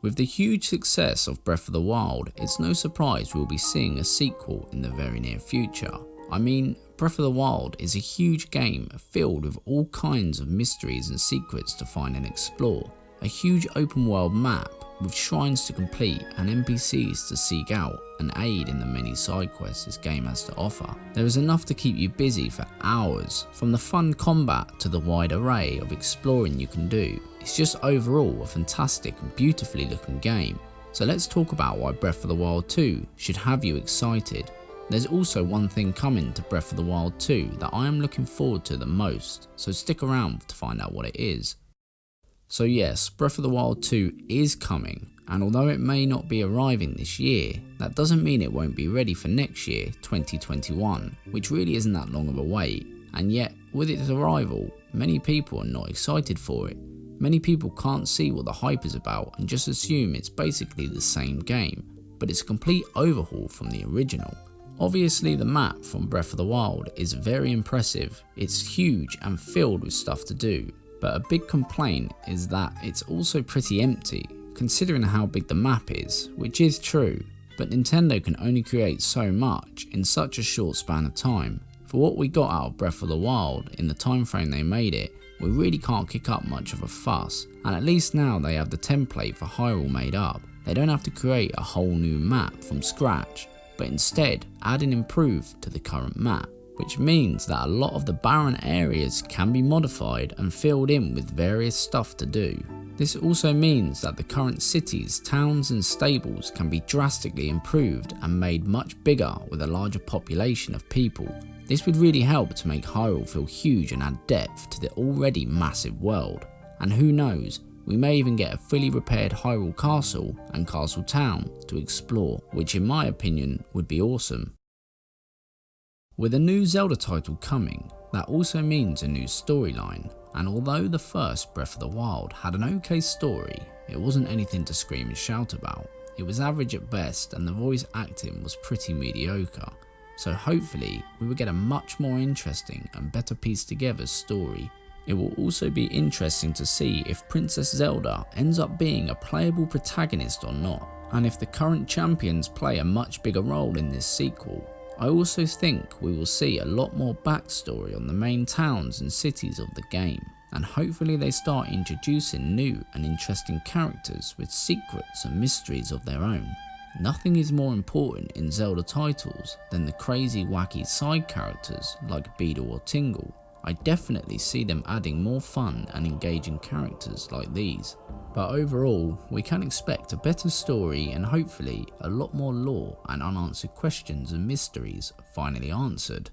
With the huge success of Breath of the Wild, it's no surprise we'll be seeing a sequel in the very near future. I mean, Breath of the Wild is a huge game filled with all kinds of mysteries and secrets to find and explore. A huge open world map with shrines to complete and NPCs to seek out and aid in the many side quests this game has to offer. There is enough to keep you busy for hours, from the fun combat to the wide array of exploring you can do. It's just overall a fantastic and beautifully looking game. So let's talk about why Breath of the Wild 2 should have you excited. There's also one thing coming to Breath of the Wild 2 that I am looking forward to the most, so stick around to find out what it is. So yes, Breath of the Wild 2 is coming, and although it may not be arriving this year, that doesn't mean it won't be ready for next year, 2021, which really isn't that long of a wait. And yet, with its arrival, many people are not excited for it. Many people can't see what the hype is about and just assume it's basically the same game, but it's a complete overhaul from the original. Obviously the map from Breath of the Wild is very impressive, it's huge and filled with stuff to do, but a big complaint is that it's also pretty empty, considering how big the map is, which is true, but Nintendo can only create so much in such a short span of time. For what we got out of Breath of the Wild in the time frame they made it, we really can't kick up much of a fuss, and at least now they have the template for Hyrule made up. They don't have to create a whole new map from scratch, but instead add and improve to the current map, which means that a lot of the barren areas can be modified and filled in with various stuff to do. This also means that the current cities, towns and stables can be drastically improved and made much bigger with a larger population of people. This would really help to make Hyrule feel huge and add depth to the already massive world. And who knows, we may even get a fully repaired Hyrule Castle and Castle Town to explore, which in my opinion would be awesome. With a new Zelda title coming, that also means a new storyline, and although the first Breath of the Wild had an okay story, it wasn't anything to scream and shout about. It was average at best and the voice acting was pretty mediocre, so hopefully we will get a much more interesting and better pieced together story. It will also be interesting to see if Princess Zelda ends up being a playable protagonist or not, and if the current champions play a much bigger role in this sequel. I also think we will see a lot more backstory on the main towns and cities of the game, and hopefully they start introducing new and interesting characters with secrets and mysteries of their own. Nothing is more important in Zelda titles than the crazy wacky side characters like Beedle or Tingle. I definitely see them adding more fun and engaging characters like these. But overall, we can expect a better story and hopefully a lot more lore and unanswered questions and mysteries finally answered.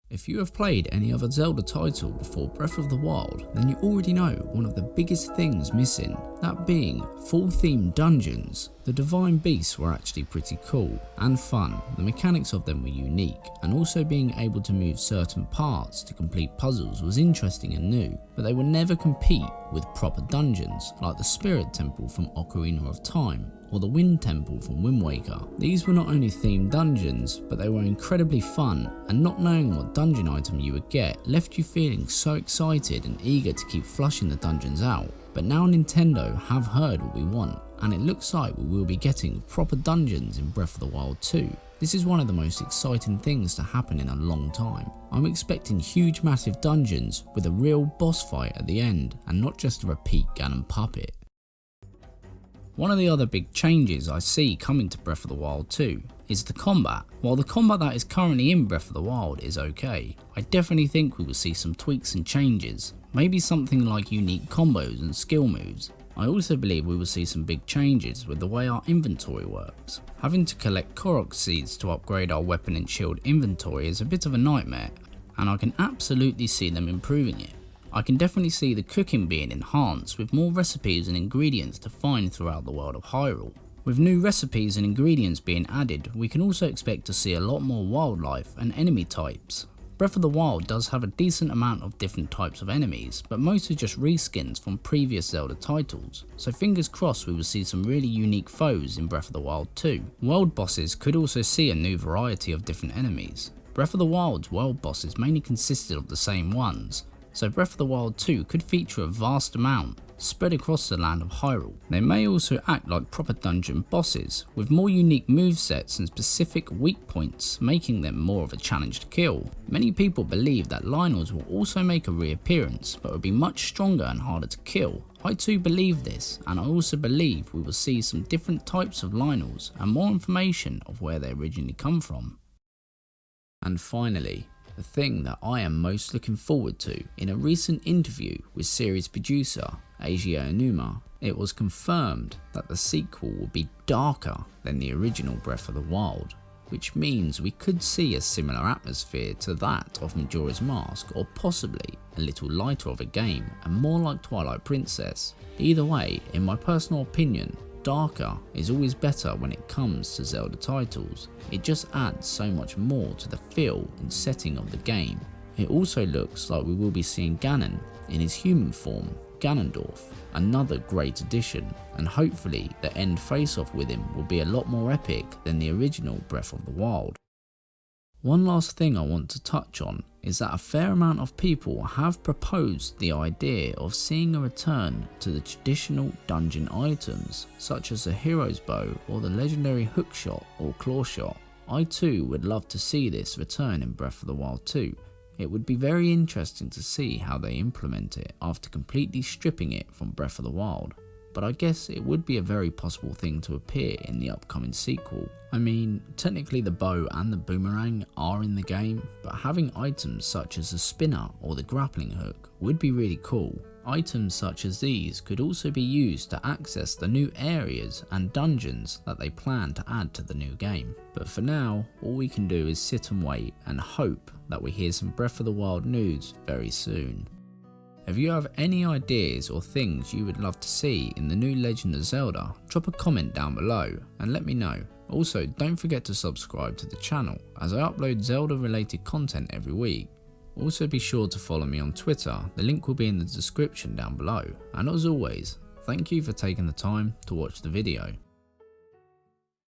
If you have played any other Zelda title before Breath of the Wild, then you already know one of the biggest things missing, that being full themed dungeons. The Divine Beasts were actually pretty cool and fun, the mechanics of them were unique, and also being able to move certain parts to complete puzzles was interesting and new, but they would never compete with proper dungeons like the Spirit Temple from Ocarina of Time or the Wind Temple from Wind Waker. These were not only themed dungeons, but they were incredibly fun, and not knowing what dungeon item you would get left you feeling so excited and eager to keep flushing the dungeons out. But now Nintendo have heard what we want, and it looks like we will be getting proper dungeons in Breath of the Wild 2. This is one of the most exciting things to happen in a long time. I'm expecting huge massive dungeons with a real boss fight at the end, and not just a repeat Ganon puppet. One of the other big changes I see coming to Breath of the Wild 2 is the combat. While the combat that is currently in Breath of the Wild is okay, I definitely think we will see some tweaks and changes, maybe something like unique combos and skill moves. I also believe we will see some big changes with the way our inventory works. Having to collect Korok seeds to upgrade our weapon and shield inventory is a bit of a nightmare, and I can absolutely see them improving it. I can definitely see the cooking being enhanced with more recipes and ingredients to find throughout the world of Hyrule. With new recipes and ingredients being added, we can also expect to see a lot more wildlife and enemy types. Breath of the Wild does have a decent amount of different types of enemies, but most are just reskins from previous Zelda titles, so fingers crossed we will see some really unique foes in Breath of the Wild 2. World bosses could also see a new variety of different enemies. Breath of the Wild's world bosses mainly consisted of the same ones, so Breath of the Wild 2 could feature a vast amount spread across the land of Hyrule. They may also act like proper dungeon bosses, with more unique movesets and specific weak points, making them more of a challenge to kill. Many people believe that Lynels will also make a reappearance, but will be much stronger and harder to kill. I too believe this, and I also believe we will see some different types of Lynels and more information of where they originally come from. And finally, the thing that I am most looking forward to. In a recent interview with series producer Eiji Aonuma, it was confirmed that the sequel will be darker than the original Breath of the Wild, which means we could see a similar atmosphere to that of Majora's Mask, or possibly a little lighter of a game and more like Twilight Princess. Either way, in my personal opinion, darker is always better when it comes to Zelda titles. It just adds so much more to the feel and setting of the game. It also looks like we will be seeing Ganon in his human form, Ganondorf, another great addition, and hopefully the end face-off with him will be a lot more epic than the original Breath of the Wild. One last thing I want to touch on is that a fair amount of people have proposed the idea of seeing a return to the traditional dungeon items, such as the hero's bow or the legendary hookshot or clawshot. I too would love to see this return in Breath of the Wild 2. It would be very interesting to see how they implement it after completely stripping it from Breath of the Wild. But I guess it would be a very possible thing to appear in the upcoming sequel. I mean, technically the bow and the boomerang are in the game, but having items such as the spinner or the grappling hook would be really cool. Items such as these could also be used to access the new areas and dungeons that they plan to add to the new game. But for now, all we can do is sit and wait and hope that we hear some Breath of the Wild news very soon. If you have any ideas or things you would love to see in the new Legend of Zelda, drop a comment down below and let me know. Also, don't forget to subscribe to the channel as I upload Zelda related content every week. Also be sure to follow me on Twitter, the link will be in the description down below. And as always, thank you for taking the time to watch the video.